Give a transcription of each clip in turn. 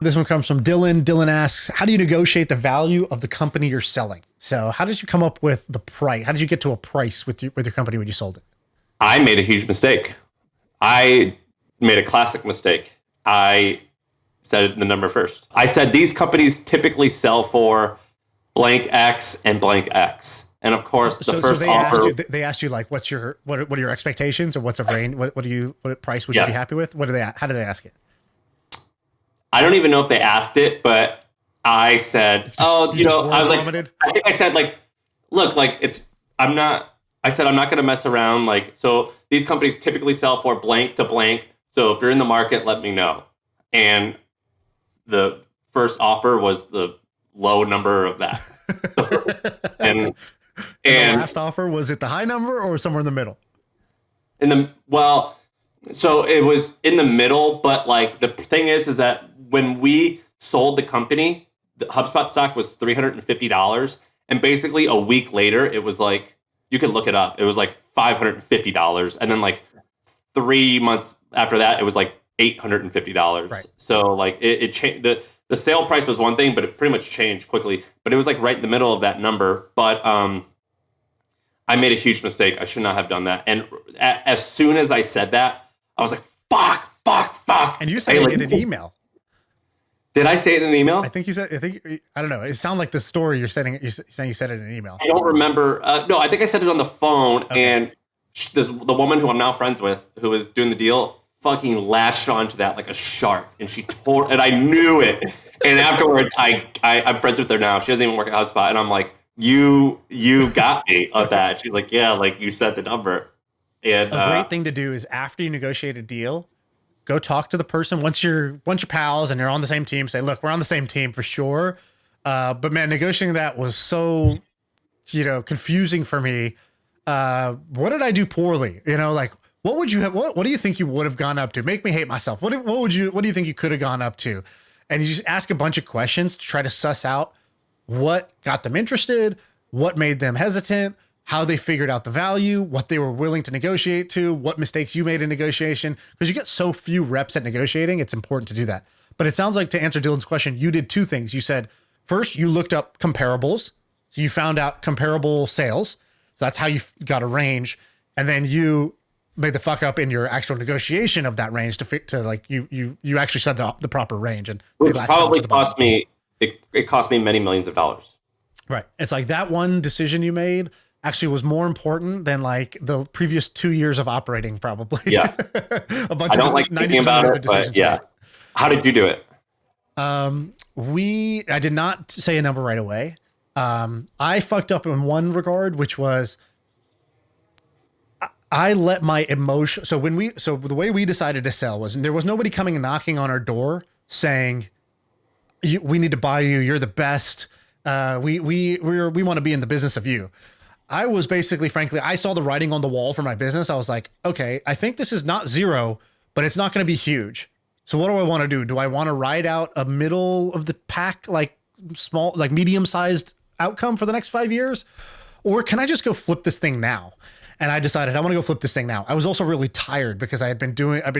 This one comes from Dylan. Dylan asks, how do you negotiate the value of the company you're selling? So how did you come up with the price? How did you get to a price with your company when you sold it? I made a huge mistake. I made a classic mistake. I said the number first. I said these companies typically sell for blank X and blank X. And of course, the first offer. They asked you like, what are your expectations, or what's a range? What price would you be happy with? How did they ask it? I don't even know if they asked it, but I said, I was like, I think I said like, look, like I said, I'm not going to mess around. Like, so these companies typically sell for blank to blank. So if you're in the market, let me know. And the first offer was the low number of that. and the last offer, was it the high number or somewhere in the middle? So it was in the middle, but like the thing is that when we sold the company, the HubSpot stock was $350. And basically a week later, it was like, you could look it up. It was like $550. And then like 3 months after that, it was like $850. Right. So like it changed. The sale price was one thing, but it pretty much changed quickly. But it was like right in the middle of that number. But I made a huge mistake. I should not have done that. And as soon as I said that, I was like, fuck. And you said it in an email. Did I say it in an email? I don't know. It sounded like the story you're saying you said it in an email. I don't remember. No, I think I said it on the phone. Okay. And the woman who I'm now friends with, who was doing the deal, fucking latched onto that like a shark. And and I knew it. And afterwards, I'm friends with her now. She doesn't even work at HubSpot. And I'm like, you got me on that. She's like, yeah, like you said the number. And a great thing to do is after you negotiate a deal, go talk to the person once you're pals and you're on the same team. Say, look, we're on the same team for sure. But man, negotiating that was so, confusing for me. What did I do poorly? Like what would you have? What do you think you would have gone up to? Make me hate myself. What do you think you could have gone up to? And you just ask a bunch of questions to try to suss out what got them interested, what made them hesitant, how they figured out the value, what they were willing to negotiate to, what mistakes you made in negotiation. Because you get so few reps at negotiating, it's important to do that. But it sounds like, to answer Dylan's question, you did two things. You said, first, you looked up comparables. So you found out comparable sales. So that's how you got a range. And then you made the fuck up in your actual negotiation of that range to like, you actually said the proper range. And which probably cost me, it cost me many millions of dollars. Right. It's like that one decision you made actually was more important than like the previous 2 years of operating, probably. Yeah. A bunch I don't like thinking about it, but yeah. How did you do it? I did not say a number right away. I fucked up in one regard, which was I let my emotion. So the way we decided to sell was, there was nobody coming and knocking on our door saying, we need to buy you. You're the best. We want to be in the business of you. I was basically, frankly, I saw the writing on the wall for my business. I was like, okay, I think this is not zero, but it's not going to be huge. So what do I want to do? Do I want to ride out a middle of the pack, like small, like medium-sized outcome for the next 5 years? Or can I just go flip this thing now? And I decided I want to go flip this thing now. I was also really tired because I've been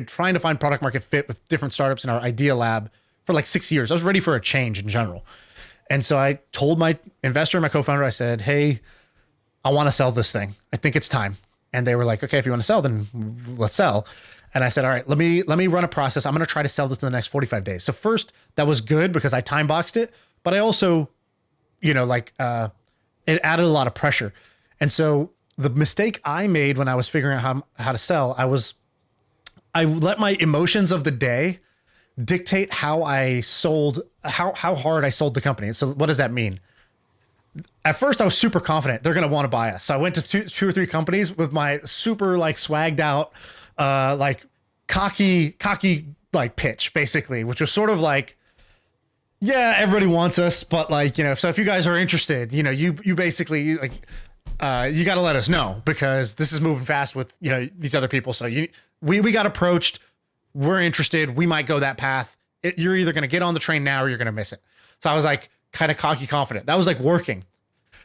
trying to find product market fit with different startups in our idea lab for like 6 years. I was ready for a change in general. And so I told my investor and my co-founder, I said, hey, I want to sell this thing. I think it's time. And they were like, okay, if you want to sell, then let's sell. And I said, all right, let me run a process. I'm going to try to sell this in the next 45 days. So first, that was good because I time boxed it, but I also, it added a lot of pressure. And so the mistake I made when I was figuring out how to sell, I let my emotions of the day dictate how I sold, how hard I sold the company. So what does that mean? At first I was super confident they're going to want to buy us. So I went to two or three companies with my super like swagged out, like cocky, like pitch basically, which was sort of like, yeah, everybody wants us, but like, so if you guys are interested, you basically like, you got to let us know because this is moving fast with, these other people. So we got approached. We're interested. We might go that path. You're either going to get on the train now or you're going to miss it. So I was like kind of cocky confident. That was like working.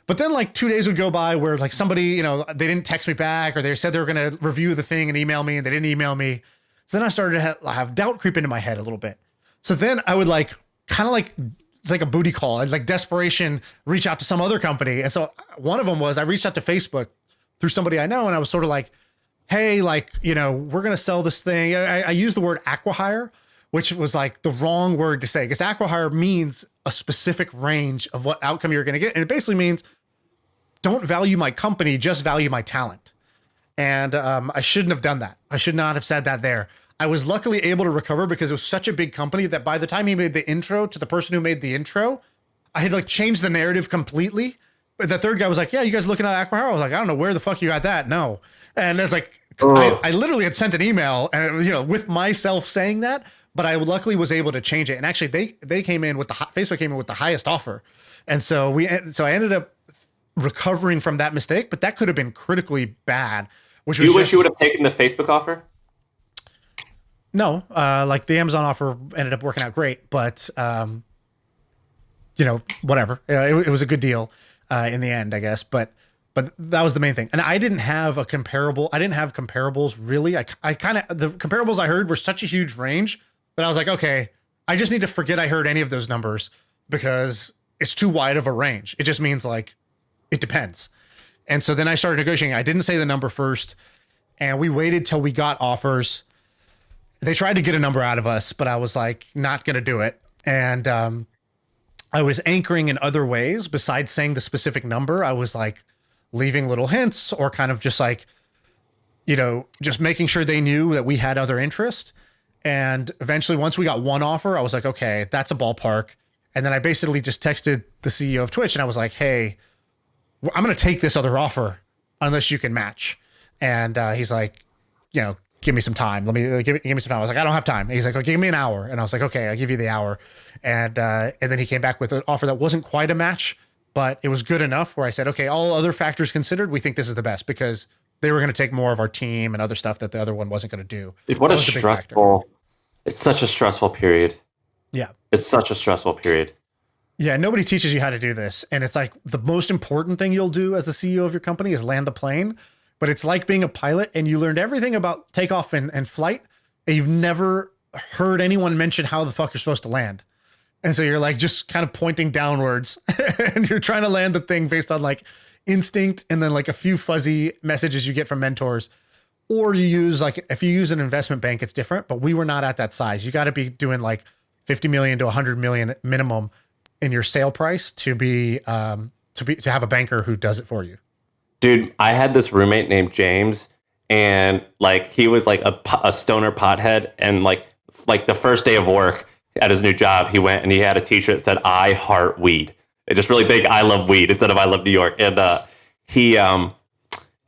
But then like 2 days would go by where like somebody, they didn't text me back or they said they were going to review the thing and email me and they didn't email me. So then I started to have doubt creep into my head a little bit. So then I would like kind of like, it's like a booty call. It's like desperation, reach out to some other company. And so one of them was I reached out to Facebook through somebody I know. And I was sort of like, hey, like, you know, we're going to sell this thing. I used the word acquihire, which was like the wrong word to say, because acquihire means a specific range of what outcome you're going to get. And it basically means don't value my company, just value my talent. And I shouldn't have done that. I should not have said that there. I was luckily able to recover because it was such a big company that by the time he made the intro to the person who made the intro, I had like changed the narrative completely. But the third guy was like, yeah, you guys looking at acquihire? I was like, I don't know where the fuck you got that. No. And it's like, I literally had sent an email and, you know, with myself saying that, but I luckily was able to change it. And actually they came in with Facebook came in with the highest offer. And so I ended up recovering from that mistake, but that could have been critically bad. Which was you wish you would have taken the Facebook offer? No, like the Amazon offer ended up working out great, but you know, whatever. It was a good deal in the end, I guess. But that was the main thing. And I didn't have a comparable. I didn't have comparables really. I kind of, the comparables I heard were such a huge range that I was like, okay, I just need to forget I heard any of those numbers because it's too wide of a range. It just means like it depends. And so then I started negotiating. I didn't say the number first, and we waited till we got offers. They tried to get a number out of us, but I was like, not going to do it. And I was anchoring in other ways besides saying the specific number. I was like leaving little hints or kind of just like, you know, just making sure they knew that we had other interest. And eventually, once we got one offer, I was like, okay, that's a ballpark. And then I basically just texted the CEO of Twitch and I was like, hey, I'm going to take this other offer unless you can match. And he's like, you know, give me some time. Let me give me some time. I was like, I don't have time. And he's like, oh, give me an hour. And I was like, okay, I'll give you the hour. And then he came back with an offer that wasn't quite a match, but it was good enough where I said, okay, all other factors considered, we think this is the best because they were going to take more of our team and other stuff that the other one wasn't going to do. Dude, what a stressful, it's such a stressful period. Yeah. It's such a stressful period. Yeah, nobody teaches you how to do this. And it's like the most important thing you'll do as the CEO of your company is land the plane. But it's like being a pilot and you learned everything about takeoff and flight. And you've never heard anyone mention how the fuck you're supposed to land. And so you're like just kind of pointing downwards and you're trying to land the thing based on like instinct and then like a few fuzzy messages you get from mentors. Or you use like, if you use an investment bank, it's different, but we were not at that size. You got to be doing like 50 million to 100 million minimum in your sale price to have a banker who does it for you. Dude, I had this roommate named James, and like he was like a stoner pothead, and like the first day of work at his new job, he went and he had a t-shirt that said "I heart weed." It just really big "I love weed" instead of "I love New York." And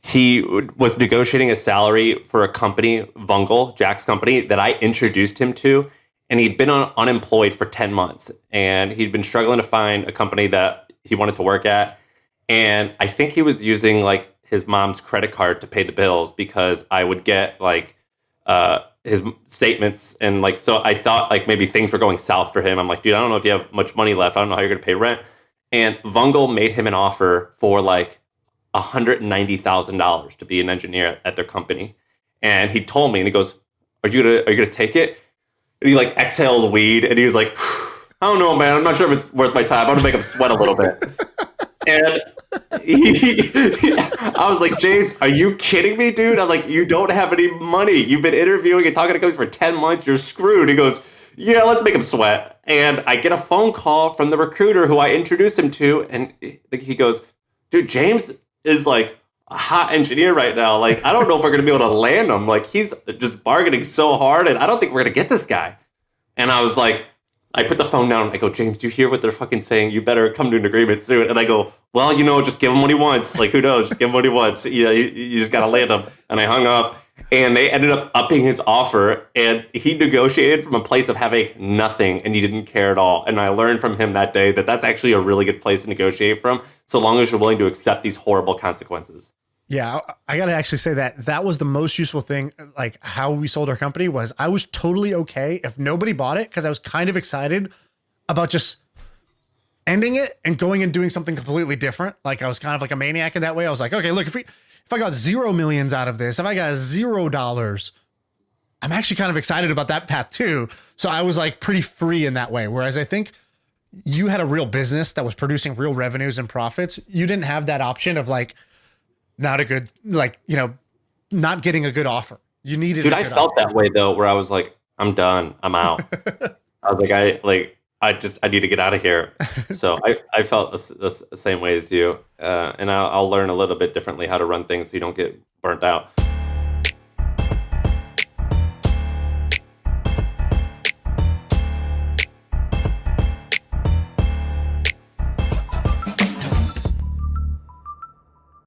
he was negotiating a salary for a company, Vungle, Jack's company, that I introduced him to. And he'd been unemployed for 10 months and he'd been struggling to find a company that he wanted to work at. And I think he was using like his mom's credit card to pay the bills because I would get like his statements. And like, so I thought like maybe things were going south for him. I'm like, dude, I don't know if you have much money left. I don't know how you're going to pay rent. And Vungle made him an offer for like $190,000 to be an engineer at their company. And he told me, and he goes, are you gonna take it? And he like exhales weed and he was like, I don't know, man. I'm not sure if it's worth my time. I'm gonna make him sweat a little bit. And I was like, James, are you kidding me, dude? I'm like, you don't have any money. You've been interviewing and talking to companies for 10 months. You're screwed. He goes, yeah, let's make him sweat. And I get a phone call from the recruiter who I introduced him to. And he goes, dude, James is like a hot engineer right now. Like, I don't know if we're going to be able to land him. Like, he's just bargaining so hard, and I don't think we're going to get this guy. And I was like, I put the phone down. I go, James, do you hear what they're fucking saying? You better come to an agreement soon. And I go, well, you know, just give him what he wants. Like, who knows? Just give him what he wants. You know, you just got to land him. And I hung up, and they ended up upping his offer, and he negotiated from a place of having nothing, and he didn't care at all. And I learned from him that day that that's actually a really good place to negotiate from, so long as you're willing to accept these horrible consequences. Yeah, I got to actually say that was the most useful thing. Like how we sold our company was I was totally okay if nobody bought it because I was kind of excited about just ending it and going and doing something completely different. Like I was kind of like a maniac in that way. I was like, okay, look, if I got 0 millions out of this, if I got $0, I'm actually kind of excited about that path too. So I was like pretty free in that way. Whereas I think you had a real business that was producing real revenues and profits. You didn't have that option of like not a good, like, you know, not getting a good offer. You needed Dude, a I good felt offer. that way though, where I was like, I'm done. I'm out. I was like, I need to get out of here. So I felt the same way as you. And I'll learn a little bit differently how to run things so you don't get burnt out.